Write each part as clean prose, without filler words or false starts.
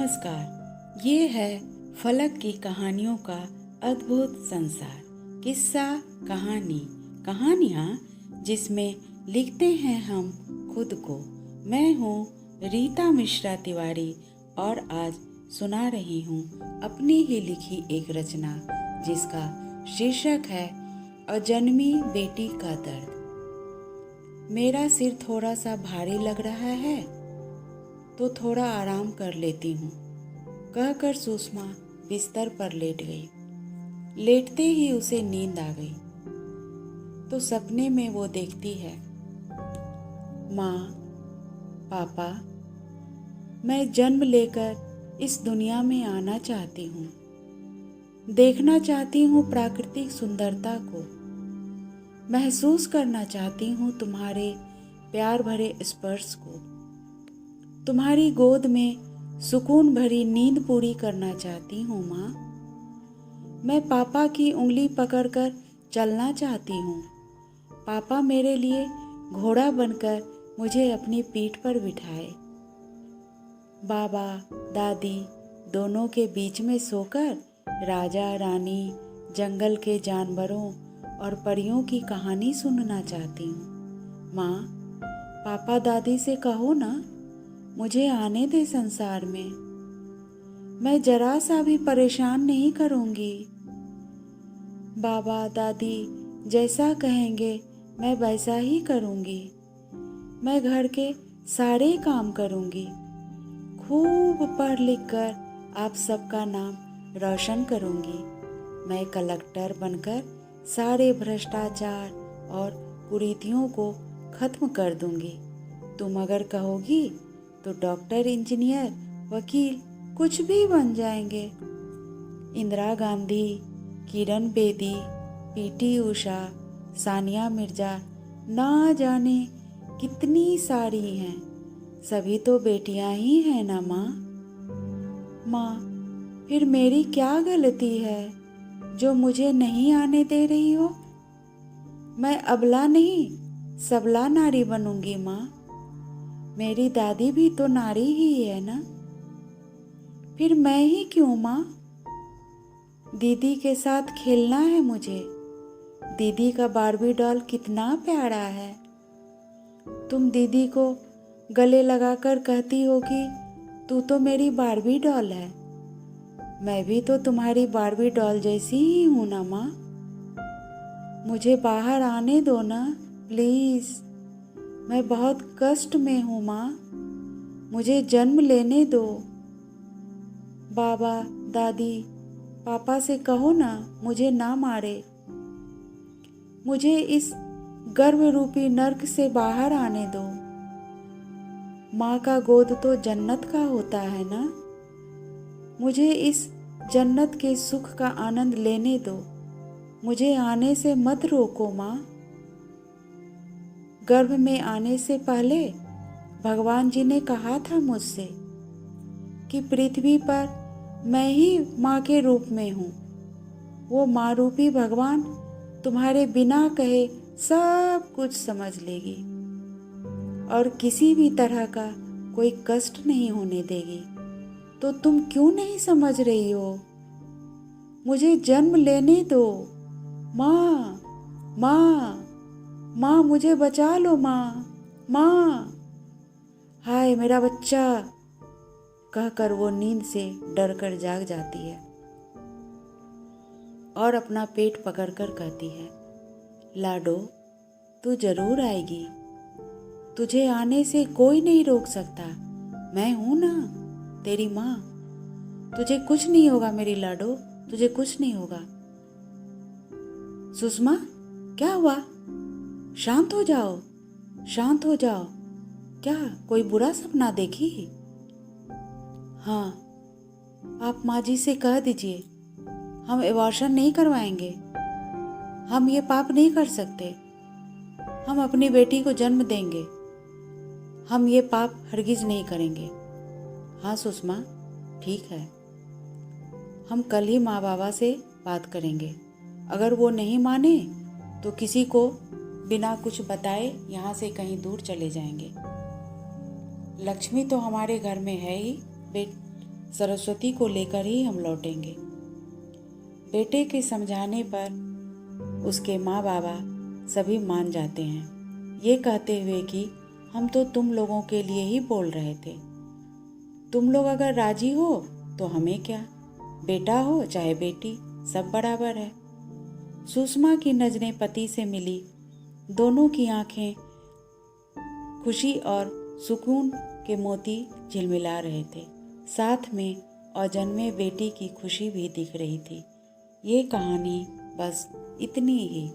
नमस्कार। ये है फलक की कहानियों का अद्भुत संसार। किस्सा कहानी, कहानियाँ जिसमें लिखते हैं हम खुद को। मैं हूँ रीता मिश्रा तिवारी और आज सुना रही हूँ अपनी ही लिखी एक रचना जिसका शीर्षक है अजन्मी बेटी का दर्द। मेरा सिर थोड़ा सा भारी लग रहा है तो थोड़ा आराम कर लेती हूँ, कहकर सुषमा बिस्तर पर लेट गई। लेटते ही उसे नींद आ गई तो सपने में वो देखती है, माँ, पापा, मैं जन्म लेकर इस दुनिया में आना चाहती हूँ। देखना चाहती हूँ प्राकृतिक सुंदरता को। महसूस करना चाहती हूँ तुम्हारे प्यार भरे स्पर्श को। तुम्हारी गोद में सुकून भरी नींद पूरी करना चाहती हूँ माँ। मैं पापा की उंगली पकड़कर चलना चाहती हूँ। पापा मेरे लिए घोड़ा बनकर मुझे अपनी पीठ पर बिठाए। बाबा दादी दोनों के बीच में सोकर राजा रानी, जंगल के जानवरों और परियों की कहानी सुनना चाहती हूँ। माँ, पापा दादी से कहो ना, मुझे आने दे संसार में। मैं जरा सा भी परेशान नहीं करूँगी। बाबा दादी जैसा कहेंगे मैं वैसा ही करूँगी। मैं घर के सारे काम करूँगी। खूब पढ़ लिख कर आप सबका नाम रोशन करूँगी। मैं कलेक्टर बनकर सारे भ्रष्टाचार और कुरीतियों को खत्म कर दूँगी। तुम अगर कहोगी तो डॉक्टर, इंजीनियर, वकील कुछ भी बन जाएंगे। इंदिरा गांधी, किरण बेदी, पीटी उषा, सानिया मिर्जा, ना जाने कितनी सारी हैं। सभी तो बेटियां ही हैं ना माँ। माँ, फिर मेरी क्या गलती है जो मुझे नहीं आने दे रही हो? मैं अबला नहीं, सबला नारी बनूंगी माँ। मेरी दादी भी तो नारी ही है ना। फिर मैं ही क्यों माँ? दीदी के साथ खेलना है मुझे। दीदी का बार्बी डॉल कितना प्यारा है। तुम दीदी को गले लगाकर कहती होगी, तू तो मेरी बार्बी डॉल है। मैं भी तो तुम्हारी बार्बी डॉल जैसी ही हूँ ना माँ। मुझे बाहर आने दो ना प्लीज। मैं बहुत कष्ट में हूँ माँ, मुझे जन्म लेने दो। बाबा दादी पापा से कहो ना, मुझे ना मारे। मुझे इस गर्भ रूपी नर्क से बाहर आने दो। माँ का गोद तो जन्नत का होता है ना। मुझे इस जन्नत के सुख का आनंद लेने दो। मुझे आने से मत रोको माँ। गर्भ में आने से पहले भगवान जी ने कहा था मुझसे कि पृथ्वी पर मैं ही माँ के रूप में हूँ। वो माँ रूपी भगवान तुम्हारे बिना कहे सब कुछ समझ लेगी और किसी भी तरह का कोई कष्ट नहीं होने देगी। तो तुम क्यों नहीं समझ रही हो? मुझे जन्म लेने दो माँ। माँ, माँ मुझे बचा लो माँ। माँ, हाय मेरा बच्चा, कहकर वो नींद से डरकर जाग जाती है और अपना पेट पकड़कर कहती है, लाडो, तू जरूर आएगी। तुझे आने से कोई नहीं रोक सकता। मैं हूं ना, तेरी माँ। तुझे कुछ नहीं होगा मेरी लाडो, तुझे कुछ नहीं होगा। सुषमा, क्या हुआ? शांत हो जाओ, शांत हो जाओ। क्या कोई बुरा सपना देखी? हाँ, आप माँ जी से कह दीजिए, हम एबॉर्शन नहीं करवाएंगे। हम ये पाप नहीं कर सकते। हम अपनी बेटी को जन्म देंगे। हम ये पाप हरगिज नहीं करेंगे। हाँ सुषमा, ठीक है। हम कल ही माँ बाबा से बात करेंगे। अगर वो नहीं माने तो किसी को बिना कुछ बताए यहाँ से कहीं दूर चले जाएंगे। लक्ष्मी तो हमारे घर में है ही, सरस्वती को लेकर ही हम लौटेंगे। बेटे के समझाने पर उसके माँ बाबा सभी मान जाते हैं, ये कहते हुए कि हम तो तुम लोगों के लिए ही बोल रहे थे। तुम लोग अगर राजी हो तो हमें क्या, बेटा हो चाहे बेटी, सब बराबर है। सुषमा की नजरें पति से मिली। दोनों की आंखें खुशी और सुकून के मोती झिलमिला रहे थे। साथ में अजन्मे बेटी की खुशी भी दिख रही थी। ये कहानी बस इतनी ही।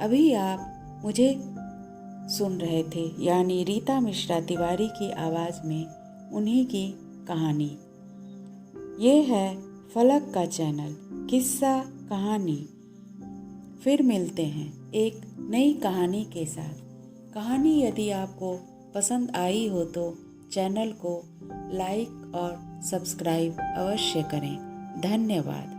अभी आप मुझे सुन रहे थे, यानी रीता मिश्रा तिवारी की आवाज़ में उन्हीं की कहानी। ये है फलक का चैनल किस्सा कहानी। फिर मिलते हैं एक नई कहानी के साथ। कहानी यदि आपको पसंद आई हो तो चैनल को लाइक और सब्सक्राइब अवश्य करें। धन्यवाद।